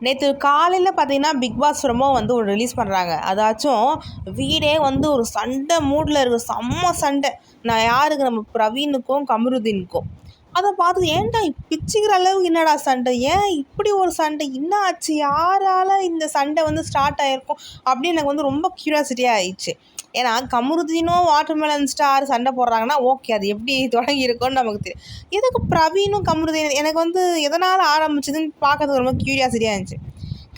நேற்று காலையில் பார்த்தீங்கன்னா பிக் பாஸ் ரொம்ப வந்து ஒரு ரிலீஸ் பண்ணுறாங்க. அதாச்சும் வீடே வந்து ஒரு சண்டை மூடில் இருக்குது. செம்ம சண்டை. நான் யாருக்கு, நம்ம பிரவீனுக்கும் கமருதீனுக்கும். அதை பார்த்து ஏன்டா பிச்சுக்கிற அளவுக்கு என்னடா சண்டை, ஏன் இப்படி ஒரு சண்டை, என்ன ஆச்சு, யாரால் இந்த சண்டை வந்து ஸ்டார்ட் ஆகிருக்கும் அப்படின்னு எனக்கு வந்து ரொம்ப க்யூரியாசிட்டியாக ஆயிடுச்சு. ஏன்னா கமருதீனும் வாட்டர்மெலன் ஸ்டார் சண்டை போடுறாங்கன்னா ஓகே, அது எப்படி தொடங்கியிருக்கோன்னு நமக்கு தெரியும். எதுக்கு பிரவீனும் கமருதீன் எனக்கு வந்து எதனால் ஆரம்பிச்சதுன்னு பார்க்கறதுக்கு ரொம்ப க்யூரியாசிட்டியாக இருந்துச்சு.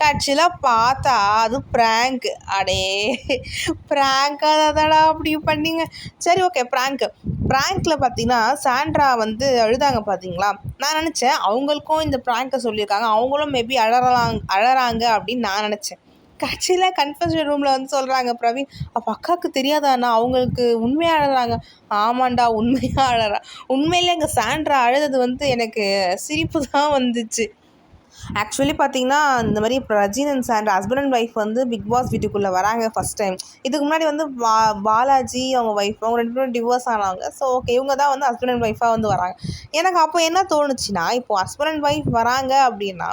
கட்சியில் பார்த்தா அது ப்ராங்க். அடே ப்ராங்காக தாடா அப்படி பண்ணிங்க. சரி ஓகே, ப்ராங்க்கில் பார்த்தீங்கன்னா சாண்ட்ரா வந்து அழுதாங்க பார்த்தீங்களா. நான் நினச்சேன் அவங்களுக்கும் இந்த ப்ராங்கை சொல்லியிருக்காங்க, அவங்களும் மேபி அழறாங்க அப்படின்னு நான் நினச்சேன். கட்சியில் கன்ஃபெஷன் ரூமில் வந்து சொல்கிறாங்க பிரவீன், அப்போ அக்காவுக்கு தெரியாதாண்ணா அவங்களுக்கு உண்மையாக அழறாங்க. ஆமாண்டா உண்மையாக அழறா. உண்மையிலே அங்கே சாண்ட்ரா அழுது வந்து எனக்கு சிரிப்பு தான் வந்துச்சு. ஆக்சுவலி பார்த்தீங்கன்னா இந்த மாதிரி Prajin and Sandra husband and wife வந்து பிக் பாஸ் வீட்டுக்குள்ளே வராங்க ஃபஸ்ட் டைம். இதுக்கு முன்னாடி வந்து பாலாஜி அவங்க ஒய்ஃப், அவங்க 2 பேரும் டிவோர்ஸ் ஆனாங்க. ஸோ ஓகே, இவங்க தான் வந்து ஹஸ்பண்ட் அண்ட் ஒய்ஃபாக வந்து வராங்க. எனக்கு அப்போ என்ன தோணுச்சுன்னா, இப்போது ஹஸ்பண்ட் அண்ட் ஒய்ஃப் வராங்க அப்படின்னா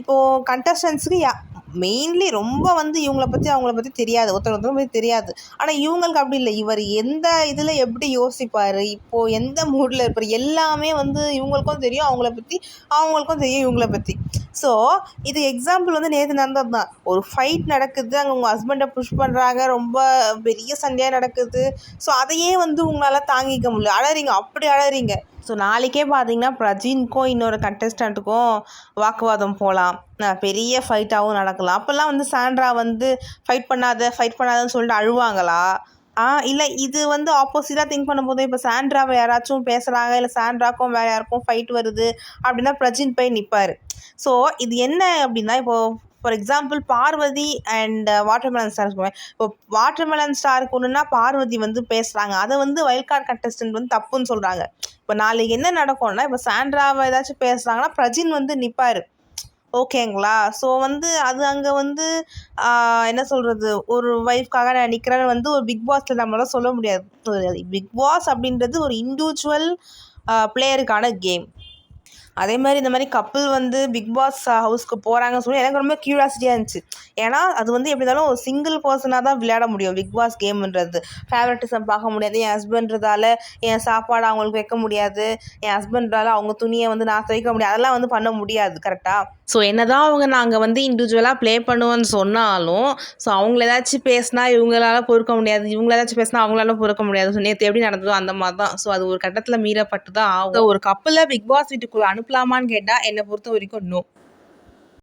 இப்போது கண்டஸ்டன்ஸுக்கு மெயின்லி ரொம்ப வந்து இவங்கள பற்றி அவங்கள பற்றி தெரியாது, ஒருத்தர் பற்றி தெரியாது. ஆனால் இவங்களுக்கு அப்படி இல்லை. இவர் எந்த இதில் எப்படி யோசிப்பார், இப்போது எந்த மூடில் இருப்பார், எல்லாமே வந்து இவங்களுக்கும் தெரியும், அவங்கள பற்றி அவங்களுக்கும் தெரியும் இவங்கள பற்றி. ஸோ இது எக்ஸாம்பிள் வந்து நேற்று நடந்தது தான். ஒரு ஃபைட் நடக்குது, அங்கே உங்கள் ஹஸ்பண்டை புஷ் பண்ணுறாங்க, ரொம்ப பெரிய சண்டையாக நடக்குது. ஸோ அதையே வந்து உங்களால் தாங்கிக்க முடியல, அழறீங்க, அப்படி அழறீங்க. ஸோ நாளைக்கே பார்த்தீங்கன்னா பிரஜினுக்கும் இன்னொரு கண்டஸ்டண்ட்டுக்கும் வாக்குவாதம் போகலாம், பெரிய ஃபைட்டாகவும் நடக்கலாம். அப்போல்லாம் வந்து சாண்ட்ரா வந்து ஃபைட் பண்ணாதன்னு சொல்லிட்டு அழுவாங்களா? இல்லை இது வந்து ஆப்போசிட்டாக திங்க் பண்ணும்போது இப்போ சாண்ட்ராவை யாராச்சும் பேசுகிறாங்க, இல்லை சாண்ட்ராக்கும் வேறு யாருக்கும் ஃபைட் வருது அப்படின்னா பிரஜின் போய் நிற்பார். ஸோ இது என்ன அப்படின்னா, இப்போது for example Parvati and watermelon star இருக்குவேன். இப்போ வாட்டர்மெலன் ஸ்டாருக்கு ஒன்றுனா பார்வதி வந்து பேசுகிறாங்க, அதை வந்து வைல்ட் கார்டு கண்டஸ்டன்ட் வந்து தப்புன்னு சொல்கிறாங்க. இப்போ நாளைக்கு என்ன நடக்கும்னா, இப்போ சாண்ட்ராவை ஏதாச்சும் பேசுகிறாங்கன்னா பிரஜின் வந்து நிற்பார். ஓகேங்களா? ஸோ வந்து அது அங்கே வந்து என்ன சொல்கிறது, ஒரு ஒய்ஃப்காக நான் நிற்கிறேன்னு வந்து ஒரு பிக் பாஸில் நம்மளால சொல்ல முடியாது. பிக் பாஸ் அப்படின்றது ஒரு இண்டிவிஜுவல் பிளேயருக்கான கேம். அதே மாதிரி இந்த மாதிரி கப்பிள் வந்து பிக் பாஸ் ஹவுஸ்க்கு போகிறாங்கன்னு சொல்லி எனக்கு ரொம்ப க்யூரியாசிட்டியாக இருந்துச்சு. ஏன்னா அது வந்து எப்படி இருந்தாலும் ஒரு சிங்கிள் பர்சனாக தான் விளையாட முடியும் பிக் பாஸ் கேம்ன்றது. ஃபேவரட்டிசம் பார்க்க முடியாது. என் ஹஸ்பண்ட்றதால என் சாப்பாடு அவங்களுக்கு வைக்க முடியாது, என் ஹஸ்பண்ட்றால அவங்க துணியை வந்து நான் துவைக்க முடியாது, அதெல்லாம் வந்து பண்ண முடியாது. கரெக்டாக? ஸோ என்னதான் அவங்க நாங்கள் வந்து இண்டிவிஜுவலாக ப்ளே பண்ணுவோன்னு சொன்னாலும், ஸோ அவங்கள ஏதாச்சும் பேசினா இவங்களால பொறுக்க முடியாது, இவங்கள ஏதாச்சும் பேசினா அவங்களால பொறுக்க முடியாது. ஸோ நேற்று எப்படி நடந்ததோ அந்த மாதிரி தான். ஸோ அது ஒரு கட்டத்தில் மீறப்பட்டு தான் ஆகும். ஒரு கப்பில் பிக் பாஸ் வீட்டுக்குள்ளே அனுப்பலாமான்னு கேட்டால் என்னை பொறுத்த வரைக்கும் நோ.